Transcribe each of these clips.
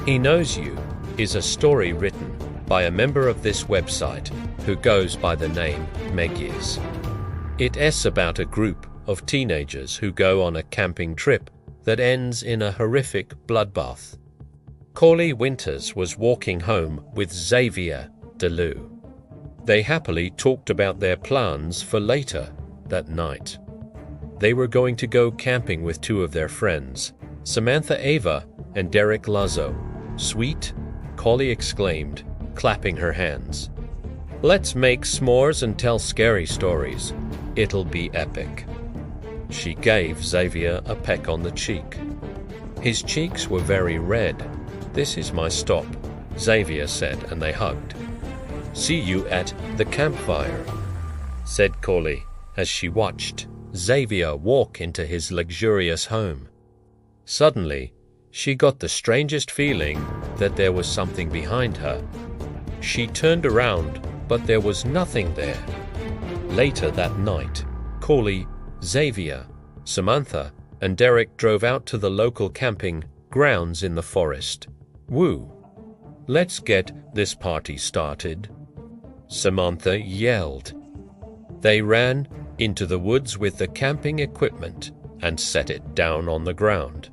He Knows You is a story written by a member of this website who goes by the name Meg Iz. It's about a group of teenagers who go on a camping trip that ends in a horrific bloodbath. Corley Winters was walking home with Xavier DeLu. They happily talked about their plans for later that night. They were going to go camping with two of their friends, Samantha Ava and Derek Lazo. Sweet, Corley exclaimed, clapping her hands. Let's make s'mores and tell scary stories. It'll be epic. She gave Xavier a peck on the cheek. His cheeks were very red. This is my stop, Xavier said, and they hugged. See you at the campfire, said Corley as she watched Xavier walk into his luxurious home. Suddenly, she got the strangest feeling that there was something behind her. She turned around, but there was nothing there. Later that night, Corley, Xavier, Samantha, and Derek drove out to the local camping grounds in the forest. Woo! Let's get this party started, Samantha yelled. They ran into the woods with the camping equipment and set it down on the ground.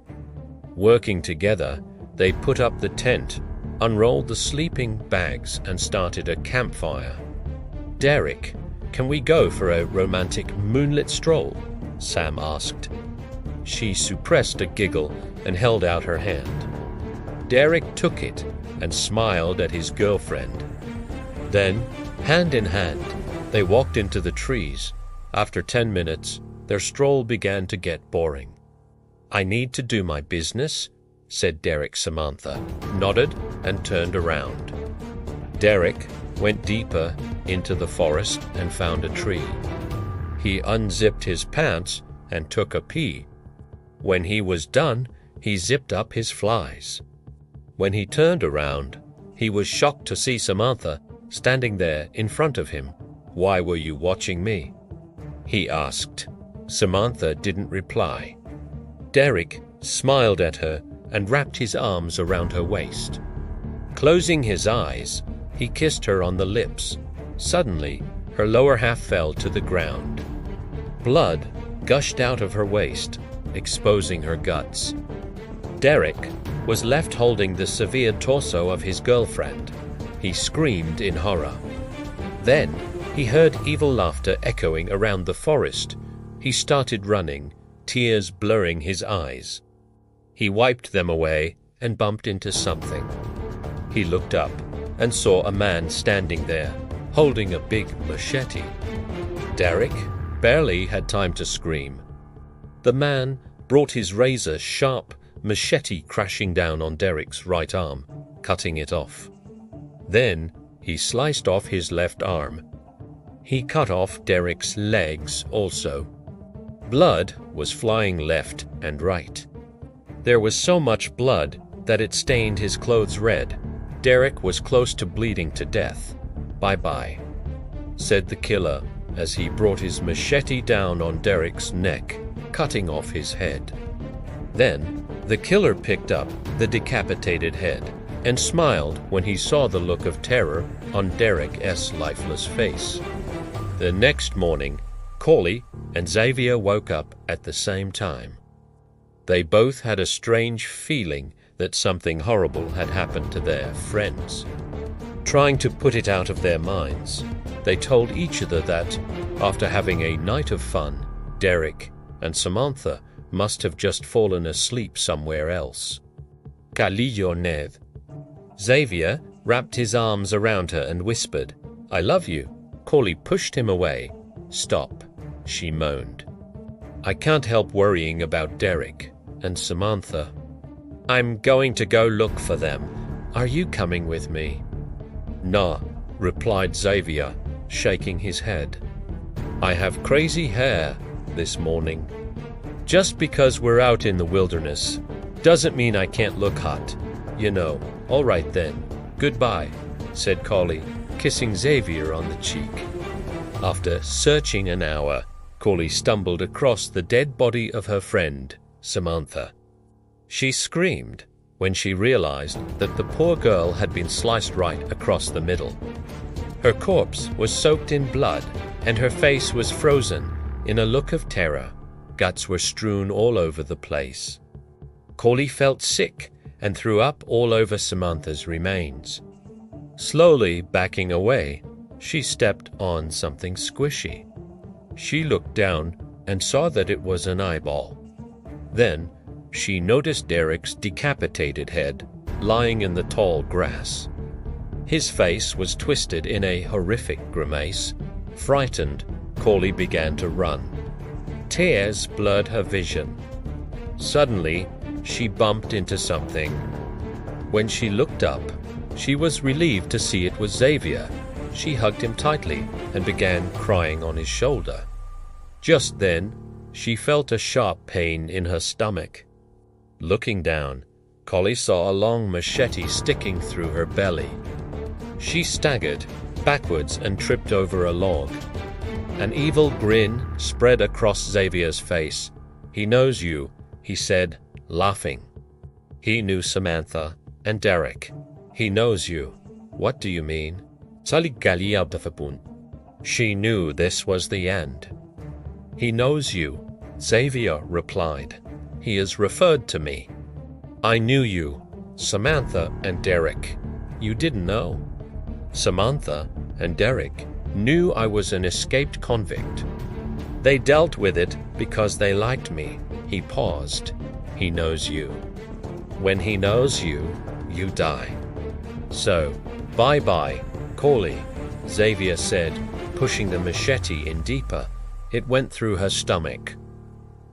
Working together, they put up the tent, unrolled the sleeping bags, and started a campfire. Derek, can we go for a romantic moonlit stroll? Sam asked. She suppressed a giggle and held out her hand. Derek took it and smiled at his girlfriend. Then, hand in hand, they walked into the trees. After 10 minutes, their stroll began to get boring. I need to do my business, said Derek. Samantha nodded and turned around. Derek went deeper into the forest and found a tree. He unzipped his pants and took a pee. When he was done, he zipped up his flies. When he turned around, he was shocked to see Samantha standing there in front of him. Why were you watching me? He asked. Samantha didn't reply. Derek smiled at her and wrapped his arms around her waist. Closing his eyes, he kissed her on the lips. Suddenly, her lower half fell to the ground. Blood gushed out of her waist, exposing her guts. Derek was left holding the severed torso of his girlfriend. He screamed in horror. Then, he heard evil laughter echoing around the forest. He started running, tears blurring his eyes. He wiped them away and bumped into something. He looked up and saw a man standing there, holding a big machete. Derek barely had time to scream. The man brought his razor-sharp machete crashing down on Derek's right arm, cutting it off. Then he sliced off his left arm. He cut off Derek's legs also. Blood was flying left and right. There was so much blood that it stained his clothes red. Derek was close to bleeding to death. Bye-bye, said the killer as he brought his machete down on Derek's neck, cutting off his head. Then the killer picked up the decapitated head and smiled when he saw the look of terror on Derek's lifeless face. The next morning, Corley and Xavier woke up at the same time. They both had a strange feeling that something horrible had happened to their friends. Trying to put it out of their minds, they told each other that, after having a night of fun, Derek and Samantha must have just fallen asleep somewhere else. Kalillo Nev. Xavier wrapped his arms around her and whispered, I love you. Corley pushed him away. Stop, she moaned. I can't help worrying about Derek and Samantha. I'm going to go look for them. Are you coming with me? Nah, replied Xavier, shaking his head. I have crazy hair this morning. Just because we're out in the wilderness doesn't mean I can't look hot. You know. All right then. Goodbye, said Corley, kissing Xavier on the cheek. After searching an hour, Corley stumbled across the dead body of her friend, Samantha. She screamed when she realized that the poor girl had been sliced right across the middle. Her corpse was soaked in blood, and her face was frozen in a look of terror. Guts were strewn all over the place. Corley felt sick and threw up all over Samantha's remains. Slowly backing away, she stepped on something squishy. She looked down and saw that it was an eyeball. Then she noticed Derek's decapitated head lying in the tall grass. His face was twisted in a horrific grimace. Frightened, Corley began to run. Tears blurred her vision. Suddenly, she bumped into something. When she looked up, she was relieved to see it was Xavier. She hugged him tightly and began crying on his shoulder. Just then, she felt a sharp pain in her stomach. Looking down, Corley saw a long machete sticking through her belly. She staggered backwards and tripped over a log. An evil grin spread across Xavier's face. "He knows you," he said, laughing. He knew Samantha and Derek. "He knows you." "What do you mean?" She knew this was the end. "He knows you," Xavier replied. "He has referred to me." "I knew you, Samantha and Derek." "You didn't know?" "Samantha and Derek knew I was an escaped convict. They dealt with it because they liked me." He paused. "He knows you. When he knows you, you die. So, bye-bye, Corley," Xavier said, pushing the machete in deeper. It went through her stomach.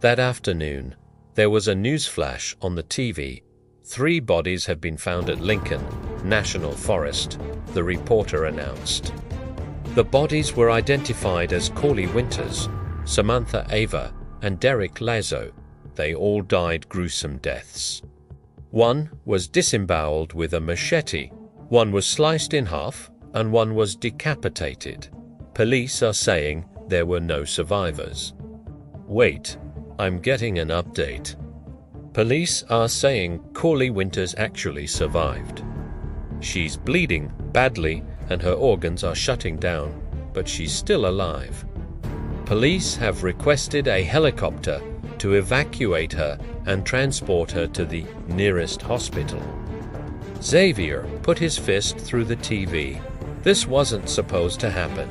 That afternoon, there was a news flash on the TV. 3 bodies have been found at Lincoln National Forest, the reporter announced. The bodies were identified as Corley Winters, Samantha Ava, and Derek Lazo. They all died gruesome deaths. One was disemboweled with a machete, one was sliced in half, and one was decapitated. Police are saying there were no survivors. Wait, I'm getting an update. Police are saying Corley Winters actually survived. She's bleeding badly and her organs are shutting down, but she's still alive. Police have requested a helicopter to evacuate her and transport her to the nearest hospital. Xavier put his fist through the TV. This wasn't supposed to happen.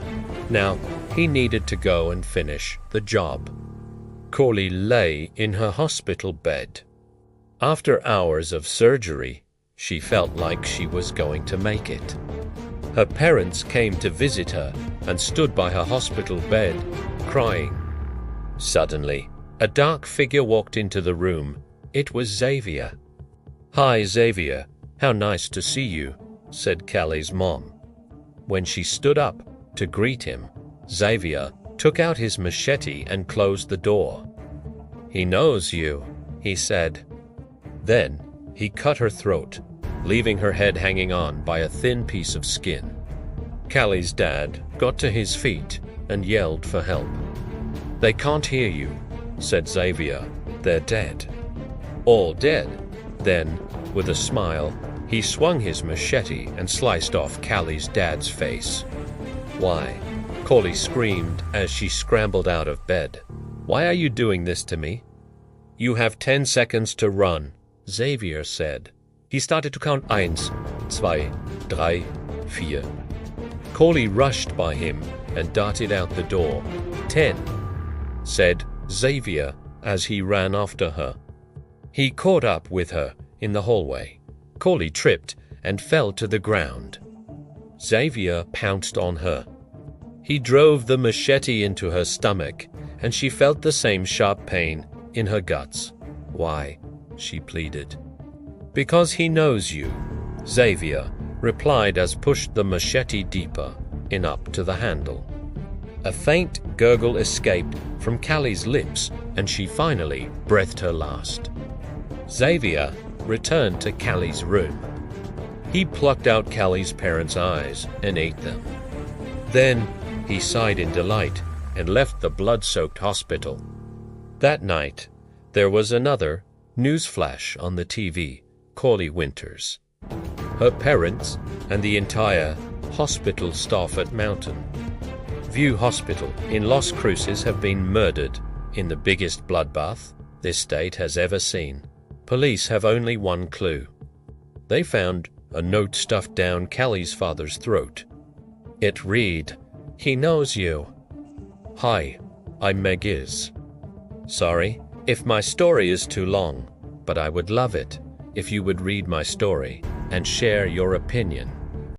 Now, he needed to go and finish the job. Corley lay in her hospital bed. After hours of surgery, she felt like she was going to make it. Her parents came to visit her and stood by her hospital bed, crying. Suddenly, a dark figure walked into the room. It was Xavier. "Hi, Xavier. How nice to see you," said Callie's mom. When she stood up to greet him, Xavier took out his machete and closed the door. "He knows you," he said. Then he cut her throat, leaving her head hanging on by a thin piece of skin. Callie's dad got to his feet and yelled for help. "They can't hear you," said Xavier. "They're dead." "All dead?" Then, with a smile, he swung his machete and sliced off Callie's dad's face. "Why?" Corley screamed as she scrambled out of bed. "Why are you doing this to me?" "You have 10 seconds to run," Xavier said. He started to count 1, 2, 3, 4. Corley rushed by him and darted out the door. 10, said Xavier as he ran after her. He caught up with her in the hallway. Corley tripped and fell to the ground. Xavier pounced on her. He drove the machete into her stomach, and she felt the same sharp pain in her guts. "Why?" she pleaded. "Because he knows you," Xavier replied as pushed the machete deeper in up to the handle. A faint gurgle escaped from Callie's lips, and she finally breathed her last. Xavier returned to Callie's room. He plucked out Callie's parents' eyes and ate them. Then he sighed in delight and left the blood-soaked hospital. That night, there was another news flash on the TV. Macaulay Winters, her parents, and the entire hospital staff at Mountain View Hospital in Las Cruces have been murdered in the biggest bloodbath this state has ever seen. Police have only one clue. They found a note stuffed down Callie's father's throat. It read, "He knows you. Hi, I'm Meg Iz. Sorry if my story is too long, but I would love it if you would read my story and share your opinion